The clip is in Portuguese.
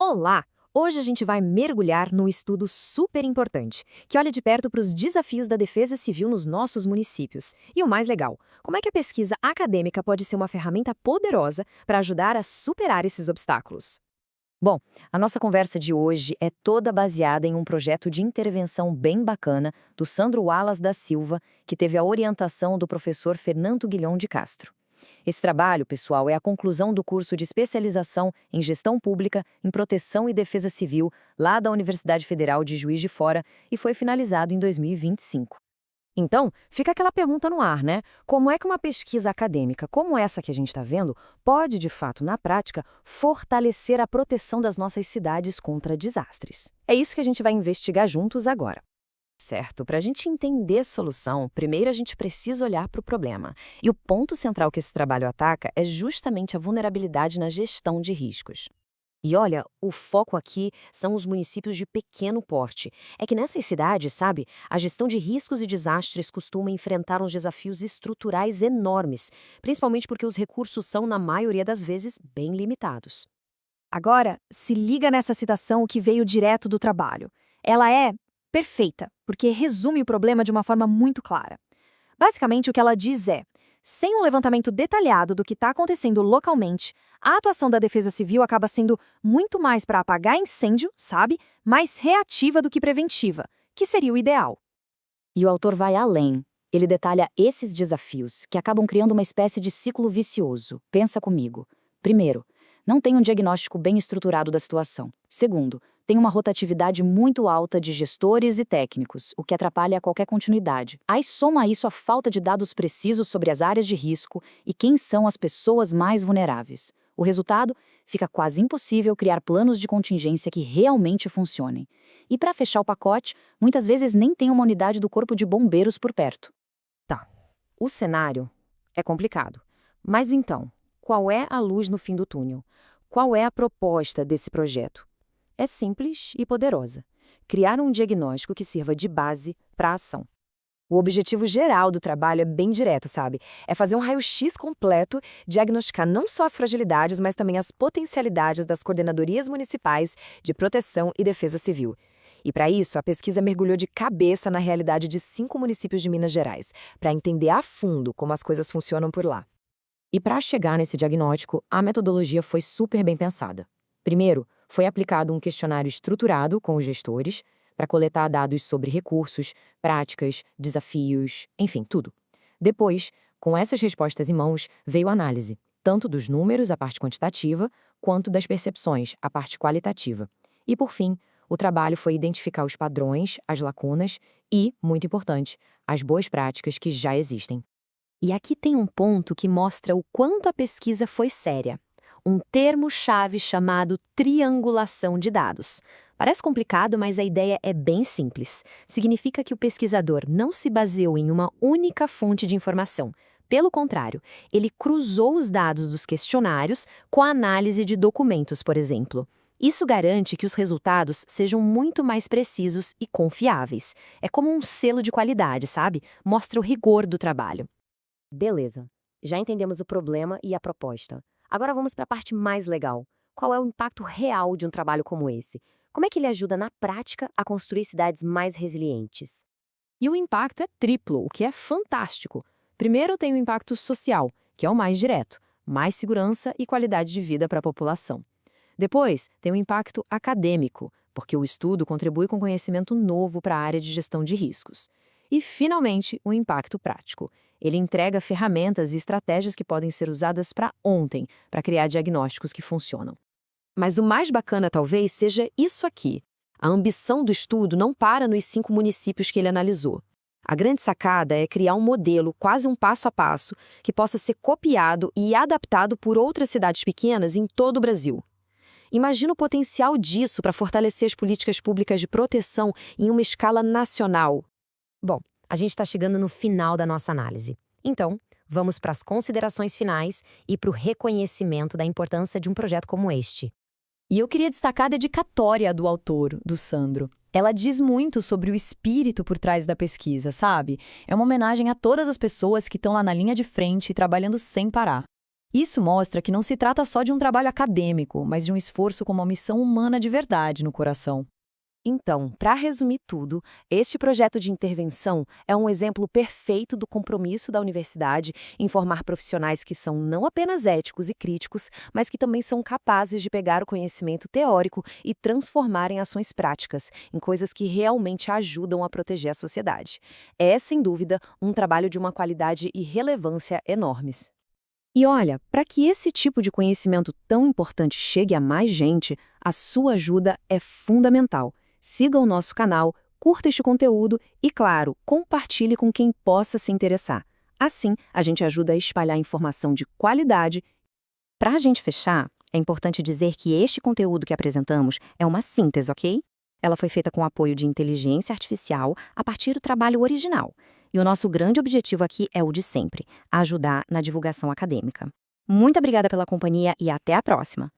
Olá! Hoje a gente vai mergulhar num estudo super importante, que olha de perto para os desafios da defesa civil nos nossos municípios. E o mais legal, como é que a pesquisa acadêmica pode ser uma ferramenta poderosa para ajudar a superar esses obstáculos? Bom, a nossa conversa de hoje é toda baseada em um projeto de intervenção bem bacana do Sandro Wallace da Silva, que teve a orientação do professor Fernando Guilhom de Castro. Esse trabalho, pessoal, é a conclusão do curso de especialização em gestão pública, em proteção e defesa civil, lá da Universidade Federal de Juiz de Fora, e foi finalizado em 2025. Então, fica aquela pergunta no ar, né? Como é que uma pesquisa acadêmica como essa que a gente está vendo pode, de fato, na prática, fortalecer a proteção das nossas cidades contra desastres? É isso que a gente vai investigar juntos agora. Certo, para a gente entender a solução, primeiro a gente precisa olhar para o problema. E o ponto central que esse trabalho ataca é justamente a vulnerabilidade na gestão de riscos. E olha, o foco aqui são os municípios de pequeno porte. É que nessas cidades, sabe, a gestão de riscos e desastres costuma enfrentar uns desafios estruturais enormes, principalmente porque os recursos são, na maioria das vezes, bem limitados. Agora, se liga nessa citação que veio direto do trabalho. Ela é perfeita, porque resume o problema de uma forma muito clara. Basicamente, o que ela diz é: sem um levantamento detalhado do que está acontecendo localmente, a atuação da Defesa Civil acaba sendo muito mais para apagar incêndio, sabe? Mais reativa do que preventiva, que seria o ideal. E o autor vai além. Ele detalha esses desafios, que acabam criando uma espécie de ciclo vicioso. Pensa comigo. Primeiro, não tem um diagnóstico bem estruturado da situação. Segundo, tem uma rotatividade muito alta de gestores e técnicos, o que atrapalha qualquer continuidade. Aí soma isso a falta de dados precisos sobre as áreas de risco e quem são as pessoas mais vulneráveis. O resultado? Fica quase impossível criar planos de contingência que realmente funcionem. E para fechar o pacote, muitas vezes nem tem uma unidade do Corpo de Bombeiros por perto. Tá, o cenário é complicado. Mas então, qual é a luz no fim do túnel? Qual é a proposta desse projeto? É simples e poderosa: criar um diagnóstico que sirva de base para a ação. O objetivo geral do trabalho é bem direto, sabe? É fazer um raio-x completo, diagnosticar não só as fragilidades, mas também as potencialidades das coordenadorias municipais de proteção e defesa civil. E para isso, a pesquisa mergulhou de cabeça na realidade de 5 municípios de Minas Gerais, para entender a fundo como as coisas funcionam por lá. E para chegar nesse diagnóstico, a metodologia foi super bem pensada. Primeiro, foi aplicado um questionário estruturado com os gestores para coletar dados sobre recursos, práticas, desafios, enfim, tudo. Depois, com essas respostas em mãos, veio a análise, tanto dos números, a parte quantitativa, quanto das percepções, a parte qualitativa. E, por fim, o trabalho foi identificar os padrões, as lacunas e, muito importante, as boas práticas que já existem. E aqui tem um ponto que mostra o quanto a pesquisa foi séria. Um termo-chave chamado triangulação de dados. Parece complicado, mas a ideia é bem simples. Significa que o pesquisador não se baseou em uma única fonte de informação. Pelo contrário, ele cruzou os dados dos questionários com a análise de documentos, por exemplo. Isso garante que os resultados sejam muito mais precisos e confiáveis. É como um selo de qualidade, sabe? Mostra o rigor do trabalho. Beleza, já entendemos o problema e a proposta. Agora vamos para a parte mais legal. Qual é o impacto real de um trabalho como esse? Como é que ele ajuda na prática a construir cidades mais resilientes? E o impacto é triplo, o que é fantástico. Primeiro tem o impacto social, que é o mais direto: mais segurança e qualidade de vida para a população. Depois, tem o impacto acadêmico, porque o estudo contribui com conhecimento novo para a área de gestão de riscos. E, finalmente, o impacto prático. Ele entrega ferramentas e estratégias que podem ser usadas para ontem, para criar diagnósticos que funcionam. Mas o mais bacana talvez seja isso aqui. A ambição do estudo não para nos 5 municípios que ele analisou. A grande sacada é criar um modelo, quase um passo a passo, que possa ser copiado e adaptado por outras cidades pequenas em todo o Brasil. Imagina o potencial disso para fortalecer as políticas públicas de proteção em uma escala nacional. Bom, a gente está chegando no final da nossa análise. Então, vamos para as considerações finais e para o reconhecimento da importância de um projeto como este. E eu queria destacar a dedicatória do autor, do Sandro. Ela diz muito sobre o espírito por trás da pesquisa, sabe? É uma homenagem a todas as pessoas que estão lá na linha de frente trabalhando sem parar. Isso mostra que não se trata só de um trabalho acadêmico, mas de um esforço com uma missão humana de verdade no coração. Então, para resumir tudo, este projeto de intervenção é um exemplo perfeito do compromisso da universidade em formar profissionais que são não apenas éticos e críticos, mas que também são capazes de pegar o conhecimento teórico e transformar em ações práticas, em coisas que realmente ajudam a proteger a sociedade. É, sem dúvida, um trabalho de uma qualidade e relevância enormes. E olha, para que esse tipo de conhecimento tão importante chegue a mais gente, a sua ajuda é fundamental. Siga o nosso canal, curta este conteúdo e, claro, compartilhe com quem possa se interessar. Assim, a gente ajuda a espalhar informação de qualidade. Para a gente fechar, é importante dizer que este conteúdo que apresentamos é uma síntese, ok? Ela foi feita com apoio de inteligência artificial a partir do trabalho original. E o nosso grande objetivo aqui é o de sempre, ajudar na divulgação acadêmica. Muito obrigada pela companhia e até a próxima!